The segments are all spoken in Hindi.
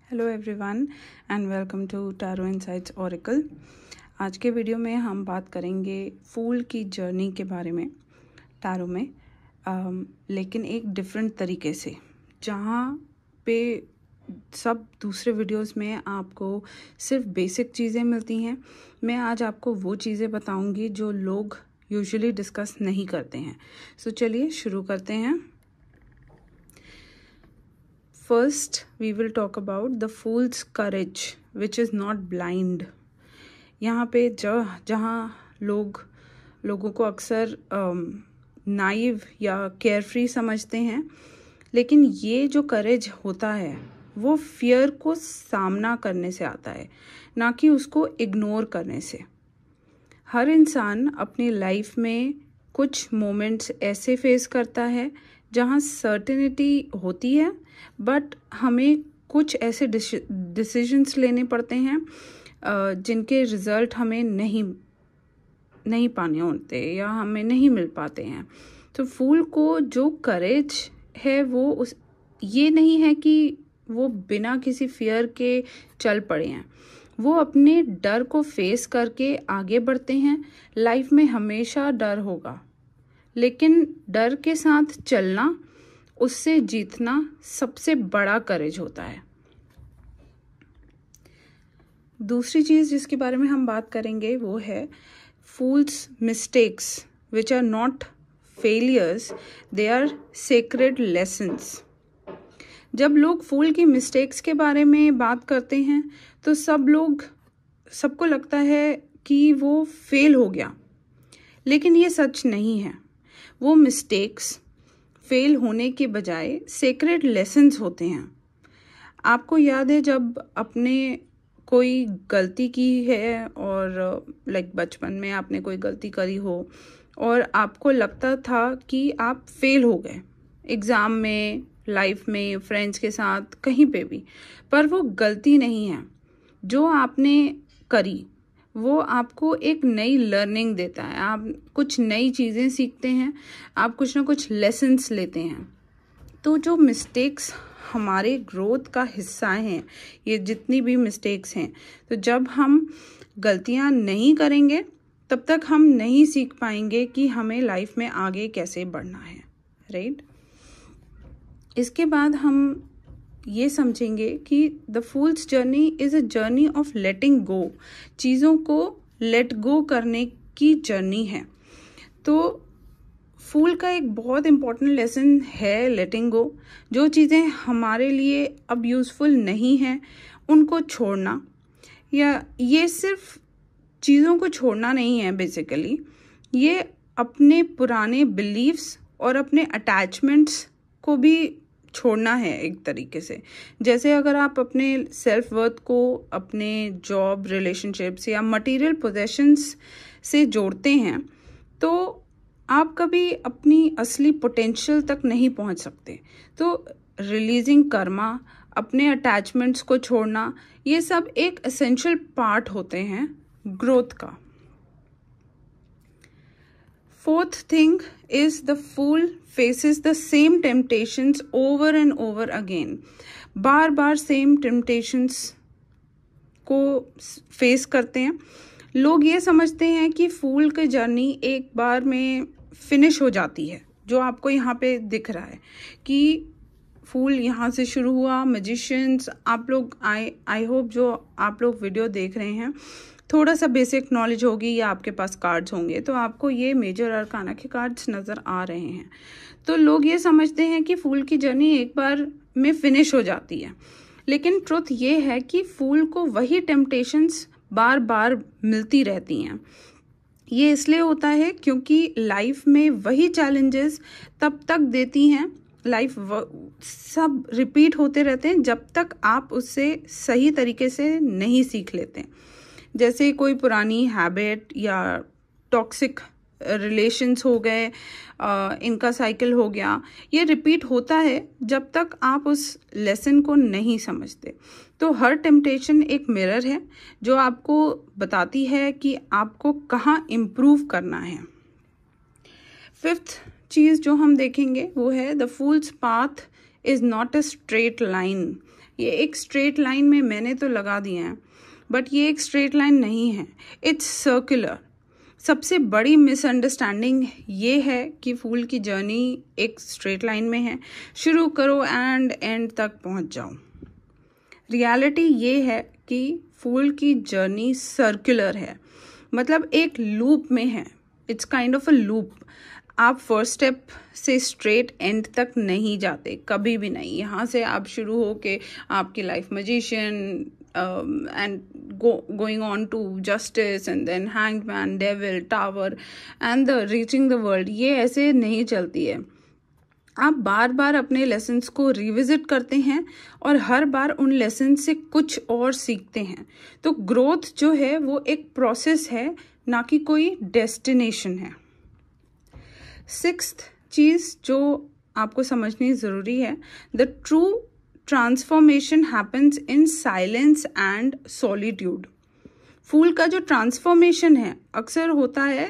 Hello everyone and welcome to tarot insights oracle. आज के वीडियो में हम बात करेंगे फूल की जर्नी के बारे में टैरो में, लेकिन एक डिफरेंट तरीके से। जहाँ पे सब दूसरे वीडियोस में आपको सिर्फ बेसिक चीज़ें मिलती हैं, मैं आज आपको वो चीज़ें बताऊंगी जो लोग यूजुअली डिस्कस नहीं करते हैं। सो चलिए शुरू करते हैं। First, we will talk about the fool's courage, which is not blind. यहाँ पे जहाँ लोगों को अक्सर नाइव या केयरफ्री समझते हैं, लेकिन ये जो करेज होता है वो फियर को सामना करने से आता है, ना कि उसको इग्नोर करने से। हर इंसान अपनी लाइफ में कुछ मोमेंट्स ऐसे फेस करता है जहाँ सर्टेनिटी होती है, बट हमें कुछ ऐसे डिसीजंस लेने पड़ते हैं जिनके रिज़ल्ट हमें नहीं पाने होते या हमें नहीं मिल पाते हैं। तो फूल को जो करेज है वो ये नहीं है कि वो बिना किसी फियर के चल पड़े हैं। वो अपने डर को फेस करके आगे बढ़ते हैं। लाइफ में हमेशा डर होगा, लेकिन डर के साथ चलना, उससे जीतना सबसे बड़ा करेज होता है। दूसरी चीज़ जिसके बारे में हम बात करेंगे वो है fools mistakes, which are not failures, they are sacred lessons. जब लोग फूल की मिस्टेक्स के बारे में बात करते हैं तो सबको लगता है कि वो फेल हो गया, लेकिन ये सच नहीं है। वो मिस्टेक्स फेल होने के बजाय सेक्रेड लेसन्स होते हैं। आपको याद है जब आपने कोई गलती की है और बचपन में आपने कोई गलती करी हो और आपको लगता था कि आप फेल हो गए एग्ज़ाम में, लाइफ में, फ्रेंड्स के साथ, कहीं पे भी, पर वो गलती नहीं है। जो आपने करी वो आपको एक नई लर्निंग देता है। आप कुछ नई चीज़ें सीखते हैं, आप कुछ ना कुछ लेसन्स लेते हैं। तो जो मिस्टेक्स हमारे ग्रोथ का हिस्सा हैं, ये जितनी भी मिस्टेक्स हैं, तो जब हम गलतियां नहीं करेंगे तब तक हम नहीं सीख पाएंगे कि हमें लाइफ में आगे कैसे बढ़ना है, राइट? इसके बाद हम ये समझेंगे कि the fools journey is a journey of letting go. चीज़ों को लेट गो करने की जर्नी है। तो फूल का एक बहुत इम्पॉर्टेंट लेसन है लेटिंग गो। जो चीज़ें हमारे लिए अब यूज़फुल नहीं हैं उनको छोड़ना, या ये सिर्फ चीज़ों को छोड़ना नहीं है, बेसिकली ये अपने पुराने बिलीव्स और अपने अटैचमेंट्स को भी छोड़ना है एक तरीके से। जैसे अगर आप अपने सेल्फ वर्थ को अपने जॉब, रिलेशनशिप्स या मटेरियल पोजेशंस से जोड़ते हैं तो आप कभी अपनी असली पोटेंशियल तक नहीं पहुंच सकते। तो रिलीजिंग कर्मा, अपने अटैचमेंट्स को छोड़ना, ये सब एक एसेंशियल पार्ट होते हैं ग्रोथ का। Fourth thing is the fool faces the same temptations over and over again. Bar bar same temptations को फेस करते हैं। लोग ये समझते हैं कि फूल की जर्नी एक बार में फिनिश हो जाती है। जो आपको यहाँ पे दिख रहा है कि फूल यहाँ से शुरू हुआ, मैजिशियंस, आप लोग आई होप जो आप लोग वीडियो देख रहे हैं थोड़ा सा बेसिक नॉलेज होगी या आपके पास कार्ड्स होंगे, तो आपको ये मेजर अरकाना के कार्ड्स नज़र आ रहे हैं। तो लोग ये समझते हैं कि फूल की जर्नी एक बार में फिनिश हो जाती है, लेकिन ट्रुथ ये है कि फूल को वही टेम्पटेशंस बार बार मिलती रहती हैं। ये इसलिए होता है क्योंकि लाइफ में वही चैलेंजेस तब तक देती हैं, लाइफ सब रिपीट होते रहते हैं जब तक आप उससे सही तरीके से नहीं सीख लेते। जैसे कोई पुरानी हैबिट या टॉक्सिक रिलेशंस हो गए, इनका साइकिल हो गया, ये रिपीट होता है जब तक आप उस लेसन को नहीं समझते। तो हर टेम्पटेशन एक मिरर है जो आपको बताती है कि आपको कहाँ इम्प्रूव करना है। फिफ्थ चीज़ जो हम देखेंगे वो है the fools path is not a straight line. ये एक स्ट्रेट लाइन में मैंने तो लगा दिए हैं, बट ये एक स्ट्रेट लाइन नहीं है, इट्स सर्कुलर। सबसे बड़ी मिसअंडरस्टैंडिंग ये है कि फूल की जर्नी एक स्ट्रेट लाइन में है, शुरू करो एंड एंड तक पहुंच जाओ। रियलिटी ये है कि फूल की जर्नी सर्कुलर है, मतलब एक लूप में है, it's kind of a loop. आप फर्स्ट स्टेप से स्ट्रेट एंड तक नहीं जाते, कभी भी नहीं। यहाँ से आप शुरू हो के आपकी life magician and going on to justice and then hanged man, devil, tower and the reaching the world, ये ऐसे नहीं चलती है। आप बार बार अपने लेसन्स को रिविजिट करते हैं और हर बार उन लेसन से कुछ और सीखते हैं। तो ग्रोथ जो है वो एक प्रोसेस है, ना कि कोई डेस्टिनेशन है। सिक्स्थ चीज जो आपको समझनी ज़रूरी है, the true transformation happens in silence and solitude. Fool का जो ट्रांसफॉर्मेशन है अक्सर होता है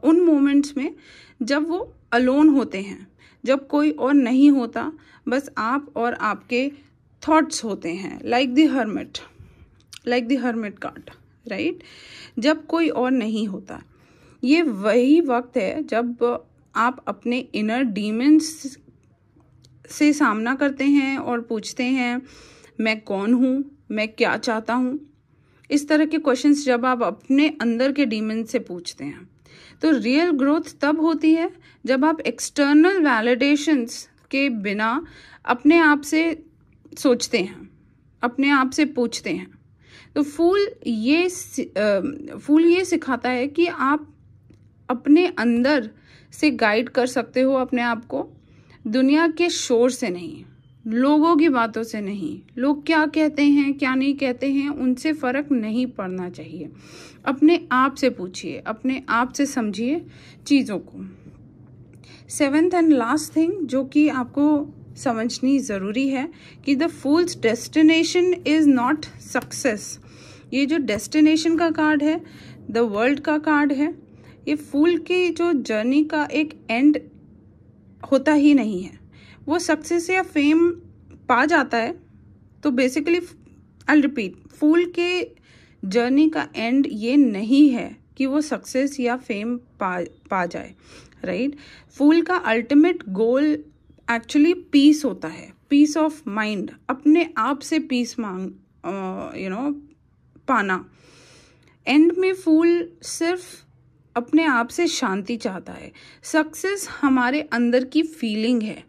उन मोमेंट्स में जब वो अलोन होते हैं, जब कोई और नहीं होता, बस आप और आपके थॉट्स होते हैं, like the hermit card, right. जब कोई और नहीं होता, ये वही वक्त है जब आप अपने इनर डीमंस से सामना करते हैं और पूछते हैं मैं कौन हूँ, मैं क्या चाहता हूँ। इस तरह के क्वेश्चंस जब आप अपने अंदर के डीमन से पूछते हैं, तो रियल ग्रोथ तब होती है जब आप एक्सटर्नल वैलिडेशंस के बिना अपने आप से सोचते हैं, अपने आप से पूछते हैं। तो फूल ये सिखाता है कि आप अपने अंदर से गाइड कर सकते हो अपने आप को, दुनिया के शोर से नहीं, लोगों की बातों से नहीं। लोग क्या कहते हैं क्या नहीं कहते हैं उनसे फर्क नहीं पड़ना चाहिए। अपने आप से पूछिए, अपने आप से समझिए चीज़ों को। सेवेंथ एंड लास्ट थिंग जो कि आपको समझनी ज़रूरी है कि the fools destination is not success. ये जो डेस्टिनेशन का कार्ड है, द वर्ल्ड का कार्ड है, ये फूल की जो जर्नी का एक एंड होता ही नहीं है। वो सक्सेस या फेम पा जाता है तो बेसिकली आई रिपीट, फूल के जर्नी का एंड ये नहीं है कि वो सक्सेस या फेम पा जाए, राइट। फूल का अल्टीमेट गोल एक्चुअली पीस होता है, पीस ऑफ माइंड, अपने आप से पीस पाना। एंड में फूल सिर्फ अपने आप से शांति चाहता है। सक्सेस हमारे अंदर की फीलिंग है,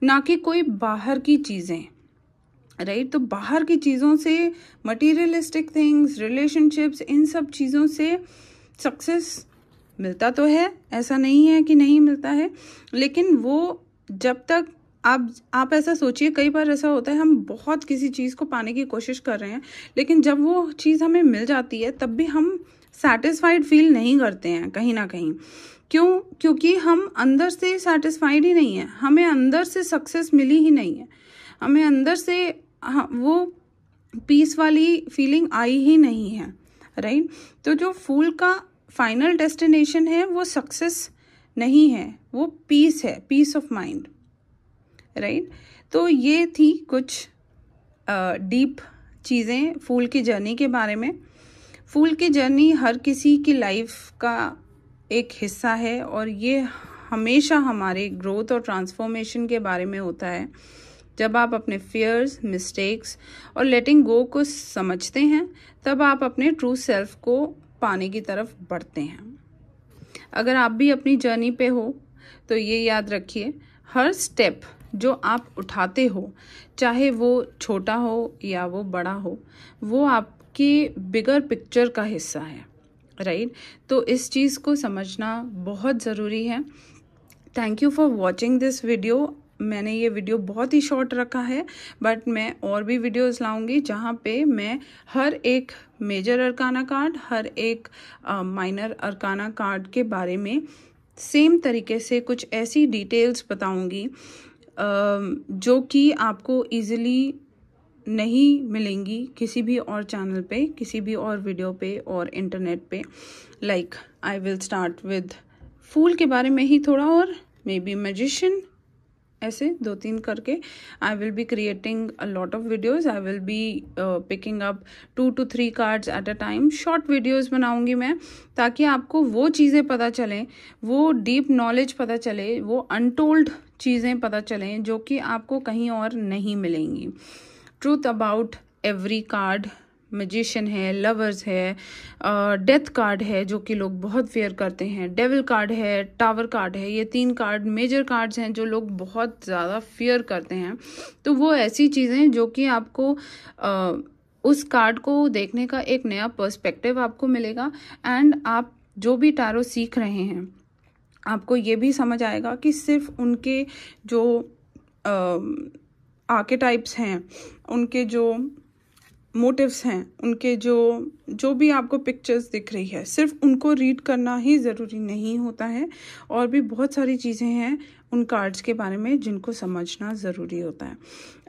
ना कि कोई बाहर की चीज़ें, राइट। तो बाहर की चीज़ों से, मटीरियलिस्टिक थिंग्स, रिलेशनशिप्स, इन सब चीज़ों से सक्सेस मिलता तो है, ऐसा नहीं है कि नहीं मिलता है, लेकिन वो जब तक आप ऐसा सोचिए, कई बार ऐसा होता है हम बहुत किसी चीज़ को पाने की कोशिश कर रहे हैं, लेकिन जब वो चीज़ हमें मिल जाती है तब भी हम सैटिस्फाइड फील नहीं करते हैं कहीं ना कहीं। क्यों? क्योंकि हम अंदर से सैटिस्फाइड ही नहीं है, हमें अंदर से सक्सेस मिली ही नहीं है, हमें अंदर से वो पीस वाली फीलिंग आई ही नहीं है, राइट। तो जो फूल का फाइनल डेस्टिनेशन है वो सक्सेस नहीं है, वो पीस है, पीस ऑफ माइंड, राइट। तो ये थी कुछ डीप चीज़ें फूल की जर्नी के बारे में। फूल की जर्नी हर किसी की लाइफ का एक हिस्सा है और ये हमेशा हमारे ग्रोथ और ट्रांसफॉर्मेशन के बारे में होता है। जब आप अपने फियर्स, मिस्टेक्स और लेटिंग गो को समझते हैं, तब आप अपने ट्रू सेल्फ को पाने की तरफ बढ़ते हैं। अगर आप भी अपनी जर्नी पे हो तो ये याद रखिए, हर स्टेप जो आप उठाते हो, चाहे वो छोटा हो या वो बड़ा हो, वो आपके बिगर पिक्चर का हिस्सा है, राइट। तो इस चीज़ को समझना बहुत ज़रूरी है। Thank you for watching this video. मैंने ये वीडियो बहुत ही शॉर्ट रखा है, बट मैं और भी वीडियोस लाऊंगी जहाँ पे मैं हर एक मेजर अरकाना कार्ड, हर एक माइनर अरकाना कार्ड के बारे में सेम तरीके से कुछ ऐसी डिटेल्स बताऊंगी जो कि आपको इजीली नहीं मिलेंगी किसी भी और चैनल पे, किसी भी और वीडियो पे और इंटरनेट पे। Like I will start with fool के बारे में ही थोड़ा, और मे बी मैजिशियन ऐसे 2-3 करके I will be creating a lot of videos. I will be picking up 2 to 3 cards at a time. Short videos बनाऊंगी मैं, ताकि आपको वो चीज़ें पता चलें, वो डीप नॉलेज पता चले, वो अनटोल्ड चीज़ें पता चलें जो कि आपको कहीं और नहीं मिलेंगी. Truth about every card. Magician है, लवर्स है, डेथ कार्ड है जो कि लोग बहुत फेयर करते हैं, डेविल कार्ड है, टावर कार्ड है. ये 3 कार्ड मेजर कार्ड्स हैं जो लोग बहुत ज़्यादा फेयर करते हैं. तो वो ऐसी चीज़ें जो कि आपको उस कार्ड को देखने का एक नया पर्सपेक्टिव आपको मिलेगा. एंड आप जो भी टैरो सीख रहे हैं, आपको ये भी समझ आएगा कि सिर्फ उनके जो आर्केटाइप्स हैं, उनके जो मोटिव्स हैं, उनके जो भी आपको पिक्चर्स दिख रही है, सिर्फ उनको रीड करना ही ज़रूरी नहीं होता है. और भी बहुत सारी चीज़ें हैं उन कार्ड्स के बारे में जिनको समझना ज़रूरी होता है.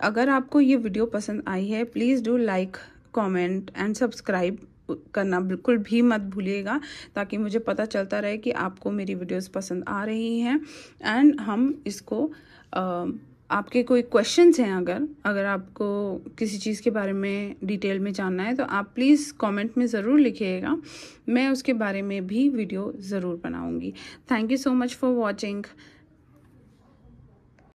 अगर आपको ये वीडियो पसंद आई है, please do like, comment and subscribe करना बिल्कुल भी मत भूलिएगा, ताकि मुझे पता चलता रहे कि आपको मेरी वीडियोस पसंद आ रही हैं. एंड हम इसको आपके कोई क्वेश्चंस हैं, अगर आपको किसी चीज़ के बारे में डिटेल में जानना है, तो आप प्लीज़ कमेंट में ज़रूर लिखिएगा. मैं उसके बारे में भी वीडियो ज़रूर बनाऊंगी. Thank you so much for watching.